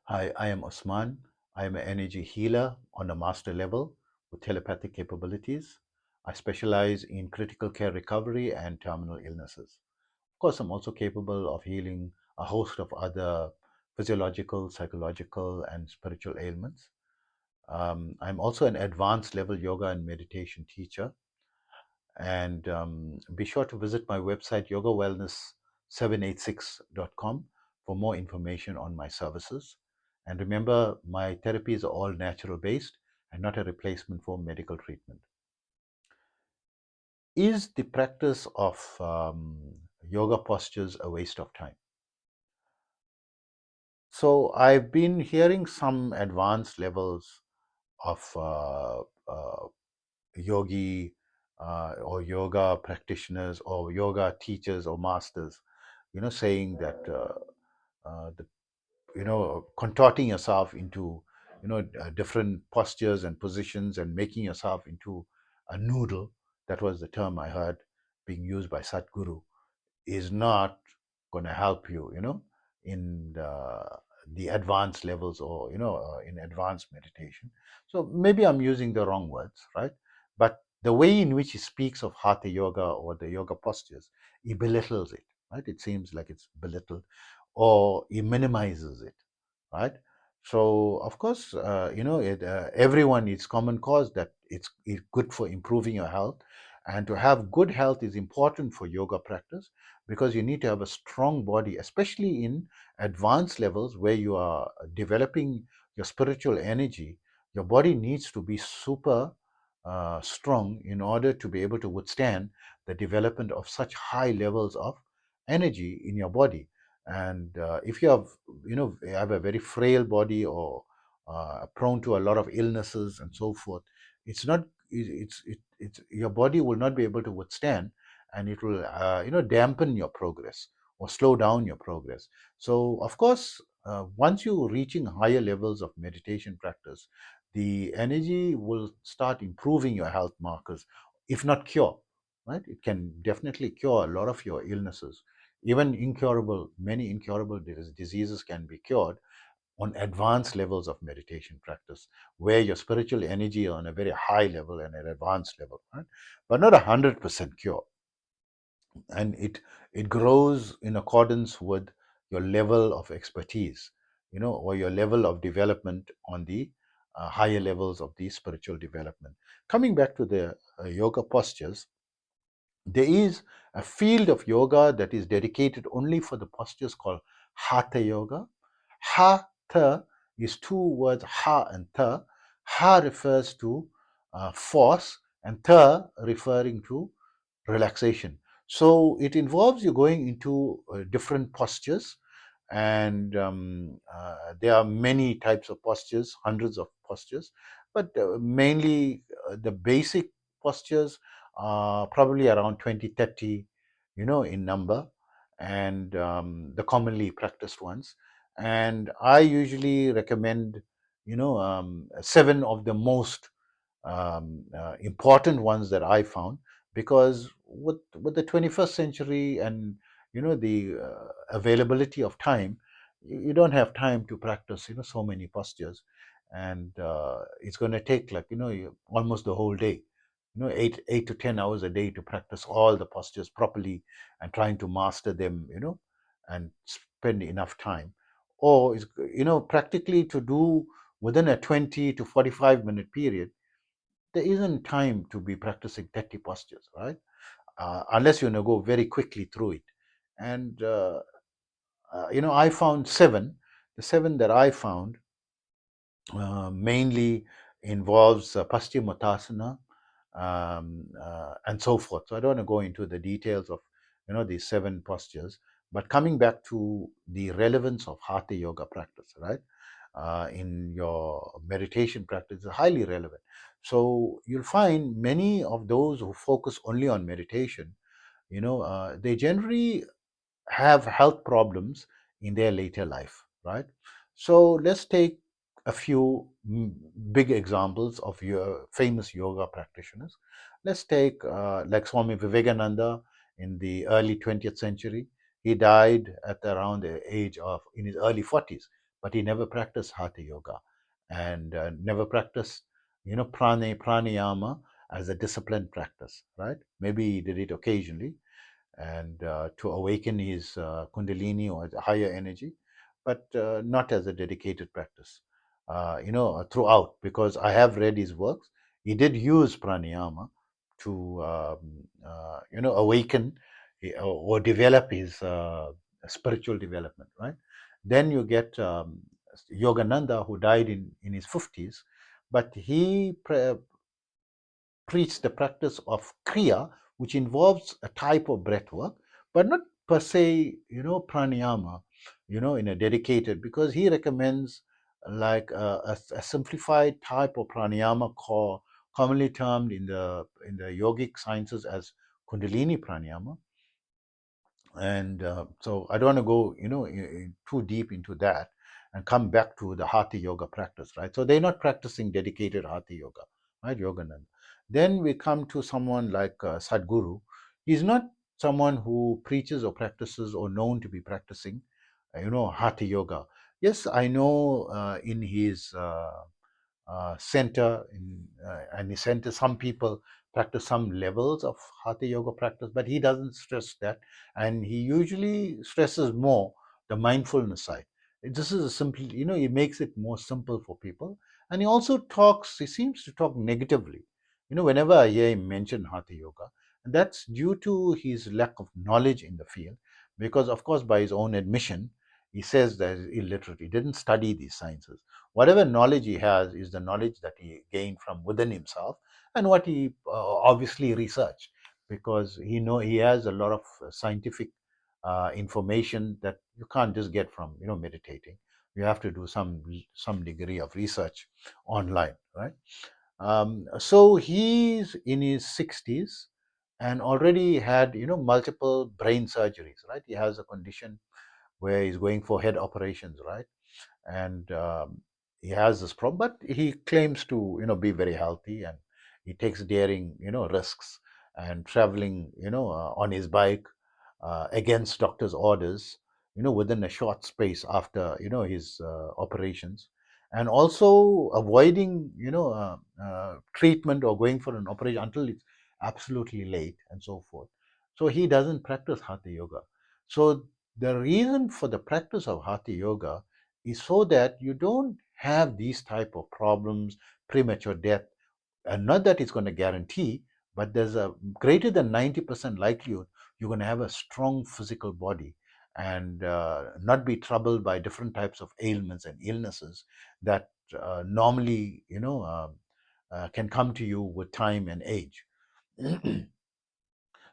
Hi, I am Osman. I am an energy healer on a master level with telepathic capabilities. I specialize in critical care recovery and terminal illnesses. Of course, I'm also capable of healing a host of other physiological, psychological, and spiritual ailments. I'm also an advanced level yoga and meditation teacher. And be sure to visit my website, yogawellness786.com, for more information on my services. And remember, my therapies are all natural based and not a replacement for medical treatment. Is the practice of yoga postures a waste of time? So, I've been hearing some advanced levels of yogi or yoga practitioners or yoga teachers or masters, saying that the contorting yourself into different postures and positions and making yourself into a noodle. That was the term I heard being used by Satguru, is not going to help you, in the advanced levels, or in advanced meditation. So maybe I'm using the wrong words, right? But the way in which he speaks of hatha yoga or the yoga postures, he belittles it, right? It seems like it's belittled, or he minimizes it, right? So of course, everyone, it's common cause that it's good for improving your health, and to have good health is important for yoga practice, because you need to have a strong body, especially in advanced levels where you are developing your spiritual energy. Your body needs to be super strong in order to be able to withstand the development of such high levels of energy in your body. And if you have a very frail body, or prone to a lot of illnesses and so forth, it's not it's your body will not be able to withstand, and it will dampen your progress or slow down your progress. So of course, once you reaching higher levels of meditation practice, the energy will start improving your health markers, if not cure, right? It can definitely cure a lot of your illnesses. Even many incurable diseases can be cured on advanced levels of meditation practice, where your spiritual energy is on a very high level and an advanced level, right? But not 100% cure. And it grows in accordance with your level of expertise, or your level of development on the higher levels of the spiritual development. Coming back to the yoga postures, there is a field of yoga that is dedicated only for the postures called hatha yoga. Hatha is two words, ha and tha. Ha refers to force, and tha referring to relaxation. So it involves you going into different postures, and there are many types of postures, hundreds of postures, but mainly the basic postures are probably around 20, 30, in number, and the commonly practiced ones. And I usually recommend, seven of the most important ones that I found, because with the 21st century and the availability of time, you don't have time to practice so many postures, and it's going to take, like, almost the whole day, 8 to 10 hours a day to practice all the postures properly and trying to master them, and spend enough time. Or it's, practically to do within a 20 to 45-minute period. There isn't time to be practicing 30 postures, right? Unless you go very quickly through it. And I found seven. The seven that I found mainly involves Paschimottanasana, and so forth. So I don't want to go into the details of these seven postures. But coming back to the relevance of hatha yoga practice, right? In your meditation practice is highly relevant. So you'll find many of those who focus only on meditation, they generally have health problems in their later life, right? So let's take a few big examples of your famous yoga practitioners. Let's take like Swami Vivekananda in the early 20th century. He died at around the age of, in his early 40s, but he never practiced hatha yoga, and never practiced, pranayama as a disciplined practice, right? Maybe he did it occasionally, and to awaken his kundalini or higher energy, but not as a dedicated practice. Throughout, because I have read his works, he did use pranayama to awaken or develop his spiritual development, right? Then you get Yogananda, who died in his 50s, but he preach the practice of kriya, which involves a type of breath work, but not per se, pranayama, in a dedicated, because he recommends like a simplified type of pranayama commonly termed in the yogic sciences as kundalini pranayama. And so I don't want to go too deep into that, and come back to the hatha yoga practice, right? So they're not practicing dedicated hatha yoga, right? Yogananda. Then we come to someone like Sadhguru. He's not someone who preaches or practices or known to be practicing hatha yoga. Yes, I know in his center and his center, some people practice some levels of hatha yoga practice, but he doesn't stress that, and he usually stresses more the mindfulness side. This is a simple, he makes it more simple for people. And he seems to talk negatively, whenever I hear him mention hatha yoga. And that's due to his lack of knowledge in the field, because of course by his own admission he says that he's illiterate, he didn't study these sciences. Whatever knowledge he has is the knowledge that he gained from within himself, and what he obviously researched, because he has a lot of scientific information that you can't just get from meditating. You have to do some degree of research online, right? So he's in his 60s and already had multiple brain surgeries, right? He has a condition where he's going for head operations, right? And he has this problem, but he claims to be very healthy, and he takes daring risks, and traveling on his bike against doctor's orders, within a short space after his operations, and also avoiding treatment or going for an operation until it's absolutely late and so forth. So he doesn't practice hatha yoga. So the reason for the practice of hatha yoga is so that you don't have these type of problems, premature death, and not that it's going to guarantee, but there's a greater than 90% likelihood you're going to have a strong physical body, and not be troubled by different types of ailments and illnesses that normally can come to you with time and age.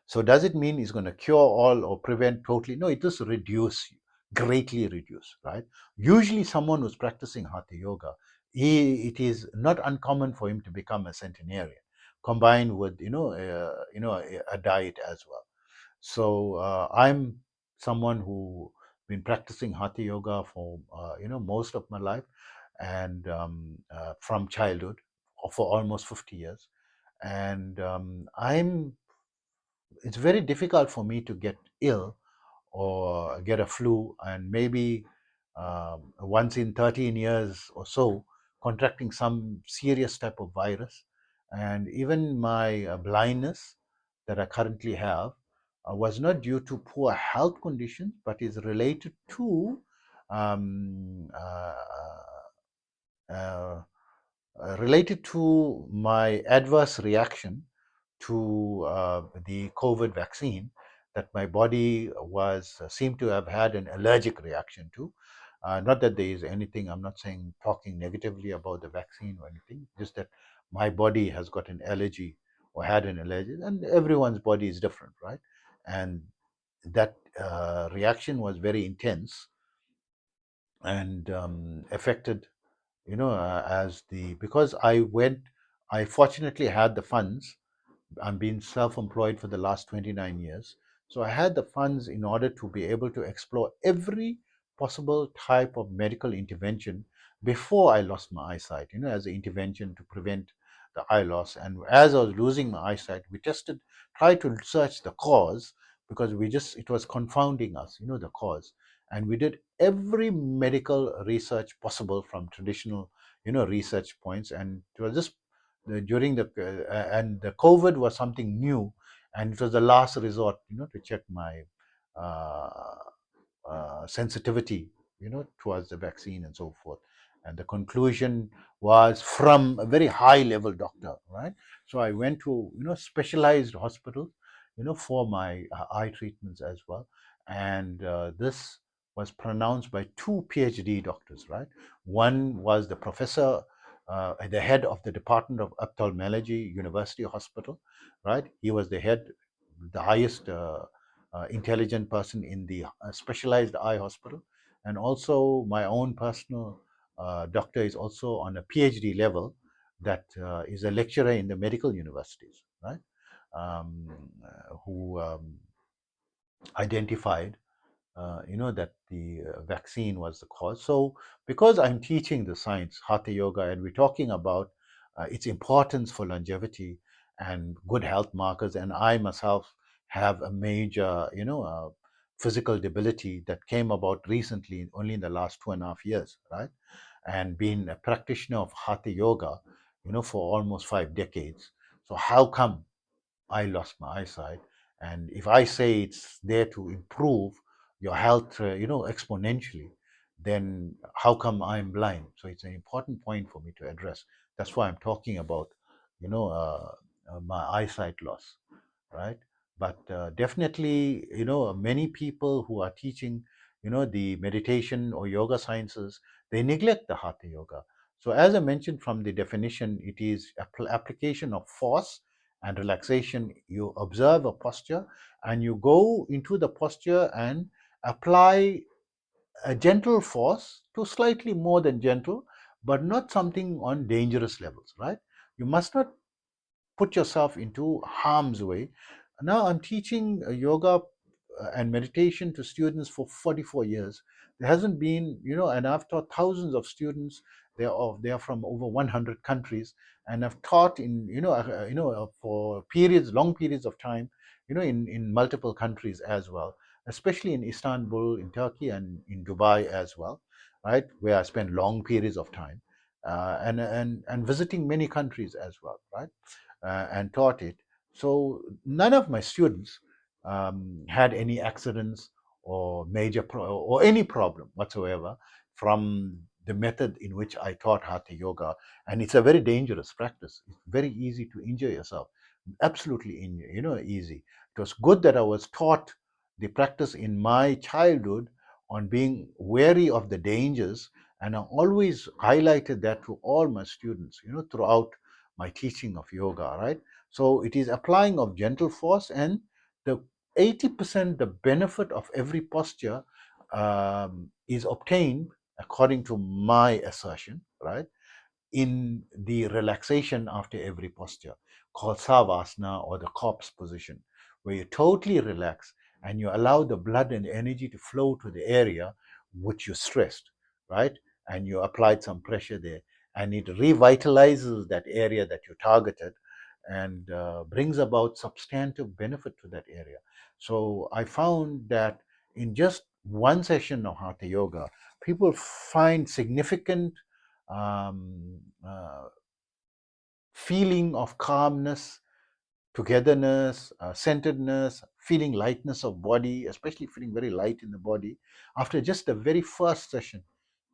So does it mean it's going to cure all or prevent totally? No, it does reduce, greatly reduce, right? Usually someone who's practicing hatha yoga, it is not uncommon for him to become a centenarian, combined with a diet as well. So I'm someone who been practicing hatha yoga for most of my life, and from childhood, for almost 50 years. And it's very difficult for me to get ill or get a flu, and maybe once in 13 years or so contracting some serious type of virus. And even my blindness that I currently have was not due to poor health conditions, but is related to um, uh, uh, my adverse reaction to the COVID vaccine, that my body was seemed to have had an allergic reaction to. Not that there is anything, I'm not saying talking negatively about the vaccine or anything, just that my body has got an allergy or had an allergy, and everyone's body is different, right? And that reaction was very intense, and affected, as the because I fortunately had the funds. I'm being self-employed for the last 29 years. So I had the funds in order to be able to explore every possible type of medical intervention before I lost my eyesight, as an intervention to prevent the eye loss. And as I was losing my eyesight, we tried to search the cause, because it was confounding us, the cause. and we did every medical research possible from traditional, research points. And it was just during the and the COVID was something new, and it was the last resort, to check my uh, sensitivity, towards the vaccine and so forth. And the conclusion was from a very high level doctor, right? So I went to, specialized hospitals, for my eye treatments as well. And this was pronounced by two PhD doctors, right? One was the professor, the head of the Department of Ophthalmology, University Hospital, right? He was the head, the highest intelligent person in the specialized eye hospital. And also my own personal doctor is also on a PhD level, that is a lecturer in the medical universities, right? um, who identified, that the vaccine was the cause. So, because I'm teaching the science, Hatha Yoga, and we're talking about its importance for longevity and good health markers, and I myself have a major, physical debility that came about recently, only in the last 2.5 years, right? And been a practitioner of Hatha Yoga, for almost 5 decades. So, how come I lost my eyesight? And if I say it's there to improve your health, exponentially, then how come I'm blind? So it's an important point for me to address. That's why I'm talking about, my eyesight loss, right? But definitely, many people who are teaching, the meditation or yoga sciences, they neglect the Hatha Yoga. So, as I mentioned from the definition, it is application of force and relaxation. You observe a posture and you go into the posture and apply a gentle force to slightly more than gentle, but not something on dangerous levels, right? You must not put yourself into harm's way. Now I'm teaching yoga and meditation to students for 44 years. There hasn't been, and I've taught thousands of students. They are from over 100 countries, and I've taught in, for periods, long periods of time, in multiple countries as well, especially in Istanbul, in Turkey, and in Dubai as well, right, where I spend long periods of time, and visiting many countries as well, right, and taught it. So none of my students had any accidents or or any problem whatsoever from the method in which I taught Hatha Yoga. And it's a very dangerous practice. It's very easy to injure yourself. Absolutely, easy. It was good that I was taught the practice in my childhood on being wary of the dangers, and I always highlighted that to all my students, throughout my teaching of yoga, right? So it is applying of gentle force, and the 80% the benefit of every posture is obtained, according to my assertion, right, in the relaxation after every posture, called savasana, or the corpse position, where you totally relax and you allow the blood and energy to flow to the area which you stressed, right? And you applied some pressure there, and it revitalizes that area that you targeted, and brings about substantive benefit to that area. So I found that in just one session of Hatha Yoga, people find significant um, uh, feeling of calmness, togetherness, centeredness, feeling lightness of body, especially feeling very light in the body after just the very first session,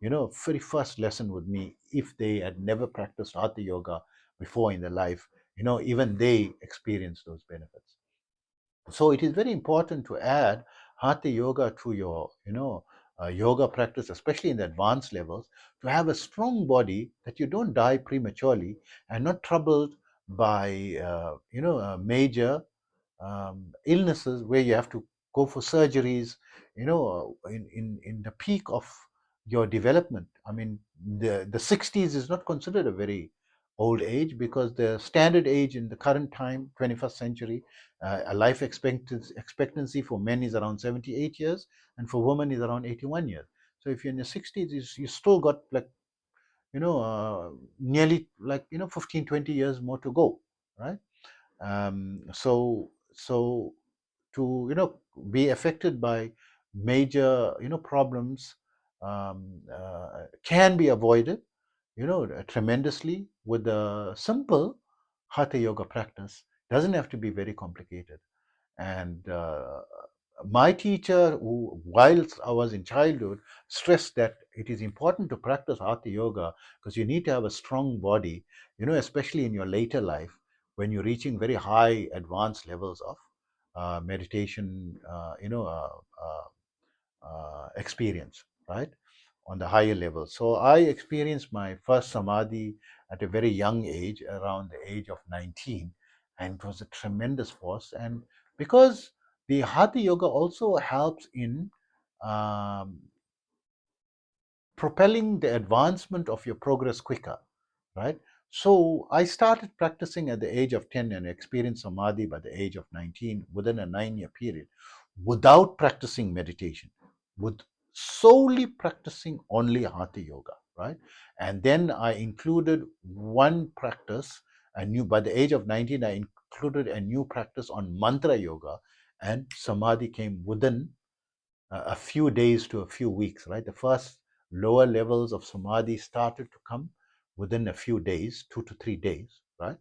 very first lesson with me. If they had never practiced Hatha Yoga before in their life, even they experience those benefits. So it is very important to add Hatha Yoga to your, yoga practice, especially in the advanced levels, to have a strong body that you don't die prematurely and not troubled by, major illnesses where you have to go for surgeries, in the peak of your development. I mean, the 60s is not considered a very old age, because the standard age in the current time, 21st century, a life expectancy for men is around 78 years, and for women is around 81 years. So if you're in your 60s, you still got like, nearly like, 15, 20 years more to go, right? So to, be affected by major problems can be avoided tremendously with a simple hatha yoga practice. Doesn't have to be very complicated. And my teacher, who, whilst I was in childhood, stressed that it is important to practice hatha yoga because you need to have a strong body, especially in your later life when you're reaching very high advanced levels of meditation, experience, right? On the higher level. So I experienced my first samadhi at a very young age, around the age of 19, and it was a tremendous force. And because the hatha yoga also helps in um, propelling the advancement of your progress quicker, right? So I started practicing at the age of 10 and experienced samadhi by the age of 19 within a 9-year period without practicing meditation, with solely practicing only hatha yoga, right? And then I included one practice, a new, by the age of 19, I included a new practice on mantra yoga, and samadhi came within a few days to a few weeks, right? The first lower levels of samadhi started to come within a few days, 2 to 3 days, right?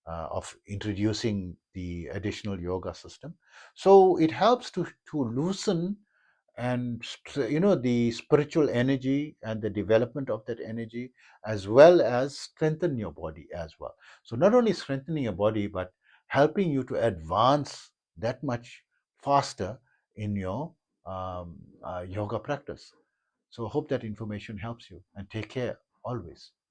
Of introducing the additional yoga system. So it helps to loosen and the spiritual energy and the development of that energy, as well as strengthen your body as well. So not only strengthening your body, but helping you to advance that much faster in your yoga practice. So I hope that information helps you, and take care always.